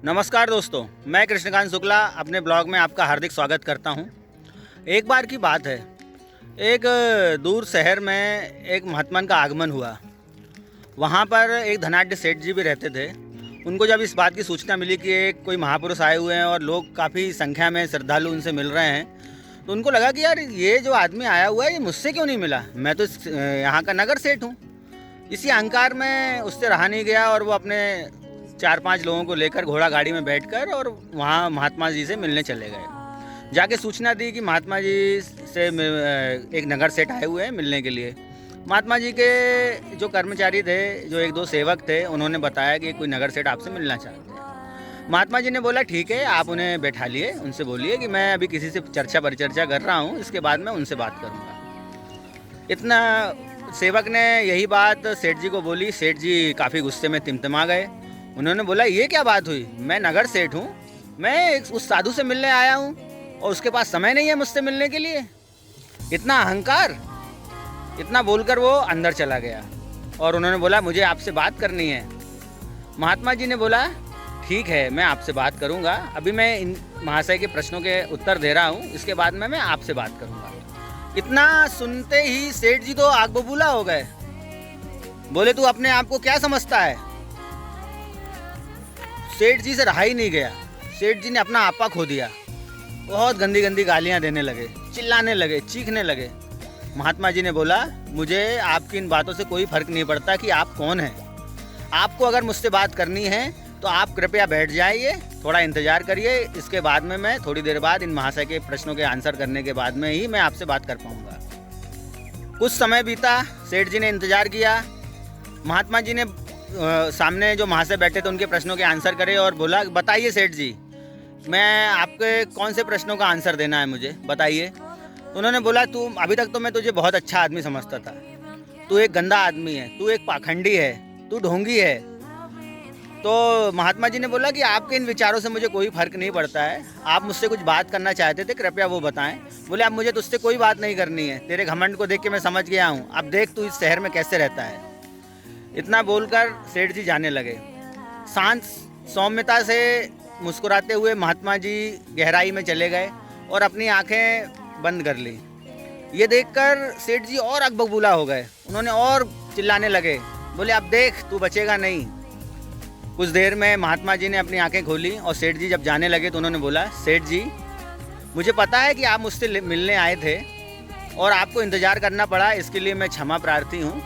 नमस्कार दोस्तों, मैं कृष्णकांत शुक्ला अपने ब्लॉग में आपका हार्दिक स्वागत करता हूं। एक बार की बात है, एक दूर शहर में एक महात्मा का आगमन हुआ। वहां पर एक धनाढ्य सेठ जी भी रहते थे। उनको जब इस बात की सूचना मिली कि एक कोई महापुरुष आए हुए हैं और लोग काफ़ी संख्या में श्रद्धालु उनसे मिल रहे हैं, तो उनको लगा कि यार ये जो आदमी आया हुआ है ये मुझसे क्यों नहीं मिला, मैं तो यहाँ का नगर सेठ हूँ। इसी अहंकार में उससे रहा नहीं गया और वो अपने 4-5 लोगों को लेकर घोड़ा गाड़ी में बैठकर और वहाँ महात्मा जी से मिलने चले गए। जाके सूचना दी कि महात्मा जी से एक नगर सेठ आए हुए हैं मिलने के लिए। महात्मा जी के जो कर्मचारी थे, जो 1-2 सेवक थे, उन्होंने बताया कि कोई नगर सेठ आपसे मिलना चाहते हैं। महात्मा जी ने बोला ठीक है, आप उन्हें बैठा लिए, उनसे बोलिए कि मैं अभी किसी से चर्चा परिचर्चा कर रहा हूँ, इसके बाद मैं उनसे बात करूँगा। इतना सेवक ने यही बात सेठ जी को बोली। सेठ जी काफ़ी गुस्से में तिमतिमा गए। उन्होंने बोला ये क्या बात हुई, मैं नगर सेठ हूँ, मैं उस साधु से मिलने आया हूँ और उसके पास समय नहीं है मुझसे मिलने के लिए। इतना अहंकार। इतना बोलकर वो अंदर चला गया और उन्होंने बोला मुझे आपसे बात करनी है। महात्मा जी ने बोला ठीक है, मैं आपसे बात करूँगा, अभी मैं इन महाशय के प्रश्नों के उत्तर दे रहा हूँ, इसके बाद में मैं आपसे बात करूँगा। इतना सुनते ही सेठ जी तो आग बबूला हो गए। बोले तू अपने आप को क्या समझता है। सेठ जी से रहा ही नहीं गया। सेठ जी ने अपना आपा खो दिया। बहुत गंदी गंदी गालियां देने लगे, चिल्लाने लगे, चीखने लगे। महात्मा जी ने बोला मुझे आपकी इन बातों से कोई फर्क नहीं पड़ता कि आप कौन हैं। आपको अगर मुझसे बात करनी है तो आप कृपया बैठ जाइए, थोड़ा इंतज़ार करिए, इसके बाद में मैं थोड़ी देर बाद इन महाशय के प्रश्नों के आंसर करने के बाद में ही मैं आपसे बात कर पाऊँगा। कुछ समय बीता, सेठ जी ने इंतज़ार किया। महात्मा जी ने सामने जो महाशय बैठे थे उनके प्रश्नों के आंसर करे और बोला बताइए सेठ जी, मैं आपके कौन से प्रश्नों का आंसर देना है मुझे बताइए। तो उन्होंने बोला तू अभी तक तो मैं तुझे बहुत अच्छा आदमी समझता था, तू एक गंदा आदमी है, तू एक पाखंडी है, तू ढोंगी है। तो महात्मा जी ने बोला कि आपके इन विचारों से मुझे कोई फ़र्क नहीं पड़ता है, आप मुझसे कुछ बात करना चाहते थे, कृपया वो बताएं। बोले अब मुझे तुझसे कोई बात नहीं करनी है, तेरे घमंड को देख के मैं समझ गया हूँ, अब देख तू इस शहर में कैसे रहता है। इतना बोलकर सेठ जी जाने लगे। शांत सौम्यता से मुस्कुराते हुए महात्मा जी गहराई में चले गए और अपनी आंखें बंद कर ली। ये देखकर सेठ जी और अकबकबूला हो गए। उन्होंने और चिल्लाने लगे, बोले अब देख तू बचेगा नहीं। कुछ देर में महात्मा जी ने अपनी आंखें खोली और सेठ जी जब जाने लगे तो उन्होंने बोला सेठ जी, मुझे पता है कि आप मुझसे मिलने आए थे और आपको इंतज़ार करना पड़ा, इसके लिए मैं क्षमा प्रार्थी हूँ,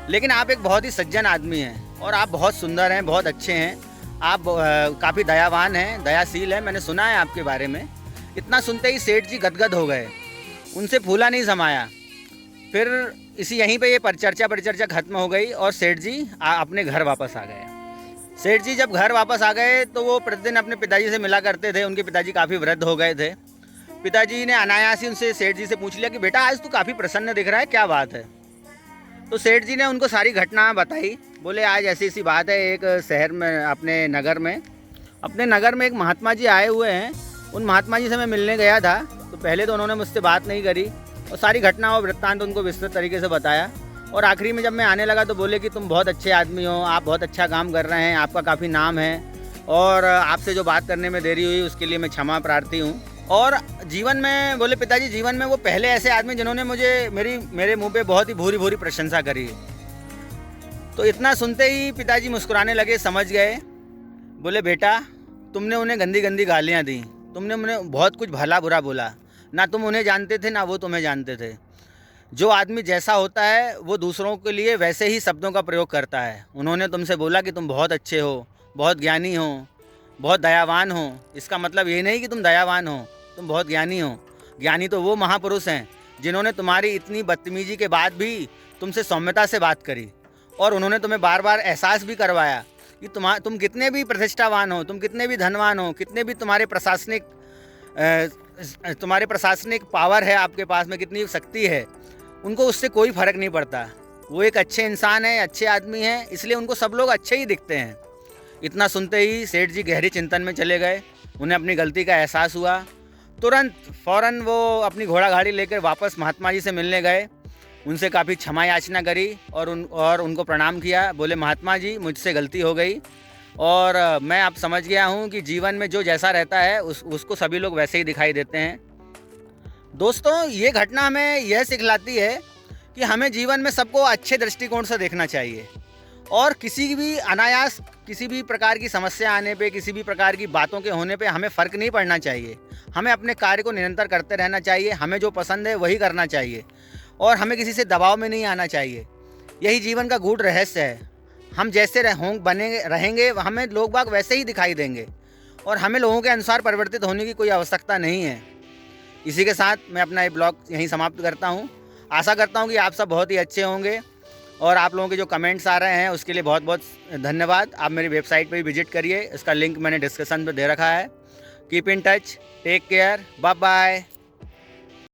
लेकिन आप एक बहुत ही सज्जन आदमी हैं और आप बहुत सुंदर हैं, बहुत अच्छे हैं, आप काफ़ी दयावान हैं, दयाशील हैं, मैंने सुना है आपके बारे में। इतना सुनते ही सेठ जी गदगद हो गए, उनसे फूला नहीं समाया। फिर यहीं पे ये चर्चा खत्म हो गई और सेठ जी अपने घर वापस आ गए। सेठ जी जब घर वापस आ गए तो वो प्रतिदिन अपने पिताजी से मिला करते थे। उनके पिताजी काफ़ी वृद्ध हो गए थे। पिताजी ने अनायास ही उनसे सेठ जी से पूछ लिया कि बेटा आज तू काफ़ी प्रसन्न दिख रहा है, क्या बात है। तो सेठ जी ने उनको सारी घटना बताई। बोले आज ऐसी बात है, एक शहर में अपने नगर में एक महात्मा जी आए हुए हैं। उन महात्मा जी से मैं मिलने गया था, तो पहले तो उन्होंने मुझसे बात नहीं करी और सारी घटना और वृत्तांत उनको विस्तृत तरीके से बताया। और आखिरी में जब मैं आने लगा तो बोले कि तुम बहुत अच्छे आदमी हो, आप बहुत अच्छा काम कर रहे हैं, आपका काफ़ी नाम है और आपसे जो बात करने में देरी हुई उसके लिए मैं क्षमा प्रार्थी हूँ। और जीवन में, बोले पिताजी, जीवन में वो पहले ऐसे आदमी जिन्होंने मुझे मेरे मुंह पे बहुत ही भूरी भूरी प्रशंसा करी। तो इतना सुनते ही पिताजी मुस्कुराने लगे, समझ गए। बोले बेटा तुमने उन्हें गंदी गंदी गालियाँ दी, तुमने उन्हें बहुत कुछ भला बुरा बोला, ना तुम उन्हें जानते थे ना वो तुम्हें जानते थे। जो आदमी जैसा होता है वो दूसरों के लिए वैसे ही शब्दों का प्रयोग करता है। उन्होंने तुमसे बोला कि तुम बहुत अच्छे हो, बहुत ज्ञानी हो, बहुत दयावान हो, इसका मतलब ये नहीं कि तुम दयावान हो, तुम बहुत ज्ञानी हो। ज्ञानी तो वो महापुरुष हैं जिन्होंने तुम्हारी इतनी बदतमीजी के बाद भी तुमसे सौम्यता से बात करी और उन्होंने तुम्हें बार बार एहसास भी करवाया कि तुम कितने भी प्रतिष्ठावान हो, तुम कितने भी धनवान हो, कितने भी तुम्हारे प्रशासनिक पावर है आपके पास में, कितनी शक्ति है, उनको उससे कोई फ़र्क नहीं पड़ता। वो एक अच्छे इंसान है, अच्छे आदमी हैं, इसलिए उनको सब लोग अच्छे ही दिखते हैं। इतना सुनते ही सेठ जी गहरी चिंतन में चले गए। उन्हें अपनी गलती का एहसास हुआ। तुरंत फ़ौरन वो अपनी घोड़ा गाड़ी लेकर वापस महात्मा जी से मिलने गए। उनसे काफ़ी क्षमा याचना करी और उनको प्रणाम किया। बोले महात्मा जी मुझसे गलती हो गई, और मैं अब समझ गया हूँ कि जीवन में जो जैसा रहता है उसको सभी लोग वैसे ही दिखाई देते हैं। दोस्तों, ये घटना हमें यह सिखलाती है कि हमें जीवन में सबको अच्छे दृष्टिकोण से देखना चाहिए और किसी भी अनायास किसी भी प्रकार की समस्या आने पे, किसी भी प्रकार की बातों के होने पे हमें फ़र्क नहीं पड़ना चाहिए। हमें अपने कार्य को निरंतर करते रहना चाहिए, हमें जो पसंद है वही करना चाहिए और हमें किसी से दबाव में नहीं आना चाहिए। यही जीवन का गूढ़ रहस्य है। हम जैसे रहेंगे हमें लोग बाग वैसे ही दिखाई देंगे और हमें लोगों के अनुसार परिवर्तित होने की कोई आवश्यकता नहीं है। इसी के साथ मैं अपना ये ब्लॉग यहीं समाप्त करता हूँ। आशा करता हूँ कि आप सब बहुत ही अच्छे होंगे और आप लोगों के जो कमेंट्स आ रहे हैं उसके लिए बहुत बहुत धन्यवाद। आप मेरी वेबसाइट पे भी विजिट करिए, इसका लिंक मैंने डिस्क्रिप्शन में दे रखा है। Keep in touch, take care, bye bye.